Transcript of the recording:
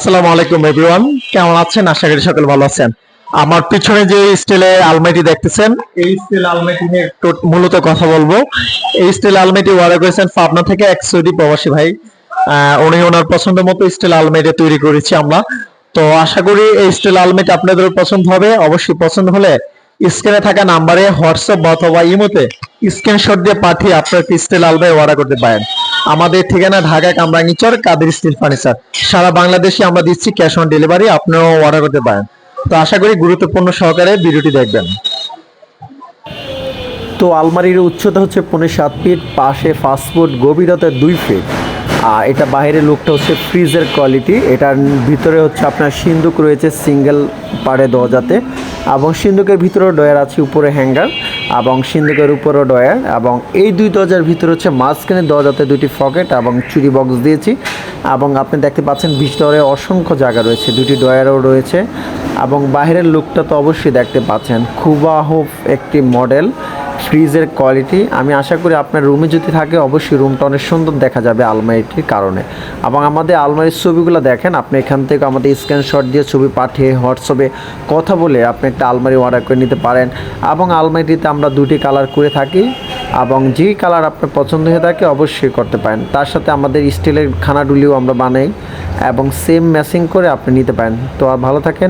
আসসালামু আলাইকুম এভরিওয়ান, কেমন আছেন? আশা করি সকলে ভালো আছেন। আমার পিছনে যে স্টিলের আলমারিটি দেখতেছেন, এই স্টিল আলমারিটি নিয়ে একটু মূলত কথা বলবো। এই স্টিল আলমারিটি অর্ডার করেছেন পাবনা থেকে এক সৌদি প্রবাসী ভাই। উনি ওনার পছন্দ মতো স্টিল আলমারিটি তৈরি করেছি আমরা। তো আশা করি এই স্টিল আলমারিটি আপনাদের পছন্দ হবে। অবশ্যই পছন্দ হলে স্ক্রিনে থাকা নাম্বারে হোয়াটসঅ্যাপ অথবা ইমোতে স্ক্রিনশট দিয়ে পাঠিয়ে আপনার স্টিল আলমারি অর্ডার করতে পারেন। আমাদের ঠিকানা ঢাকা কামরাঙ্গীচর কাদের স্টিল ফার্নিচার। সারা বাংলাদেশে আমরা দিচ্ছি ক্যাশ অন ডেলিভারি, আপনিও অর্ডার করতে পারেন। তো আশা করি গুরুত্বপূর্ণ সহকারে ভিডিওটি দেখবেন। তো আলমারির উচ্চতা হচ্ছে 7.5 ফিট, পাশে ফাস্টফুড গভীরতা 2 ফিট। আর এটা বাইরের লুকটা হচ্ছে ফ্রিজের কোয়ালিটি। এটার ভিতরে হচ্ছে আপনার সিন্দুক রয়েছে সিঙ্গেল পাড়ে দরজাতে, এবং সিন্দুকের ভিতরেও ডয়ার আছে, উপরে হ্যাঙ্গার, এবং সিন্দুকের উপরেও ডয়ার। এবং এই দুই দরজার ভিতরে হচ্ছে মাঝখানে দরজাতে দুটি পকেট এবং চুরি বক্স দিয়েছি। এবং আপনি দেখতে পাচ্ছেন ভিতরে অসংখ্য জায়গা রয়েছে, দুটি ডয়ারও রয়েছে। এবং বাইরের লুকটা তো অবশ্যই দেখতে পাচ্ছেন, খুবাহুব একটি মডেল ফ্রিজের কোয়ালিটি। আমি আশা করি আপনার রুমে যদি থাকে অবশ্যই রুমটা অনেক সুন্দর দেখা যাবে আলমারিটির কারণে। এবং আমাদের আলমারির ছবিগুলো দেখেন, আপনি এখান থেকে আমাদের স্ক্রিনশট দিয়ে ছবি পাঠিয়ে হোয়াটসঅ্যাপে কথা বলে আপনি একটা আলমারি অর্ডার করে নিতে পারেন। এবং আলমারিটিতে আমরা দুটি কালার করে থাকি, এবং যে কালার আপনার পছন্দ হয়ে থাকে অবশ্যই করতে পারেন। তার সাথে আমাদের স্টিলের খানাডুলিও আমরা বানাই, এবং সেম ম্যাচিং করে আপনি নিতে পারেন। তো আর ভালো থাকেন।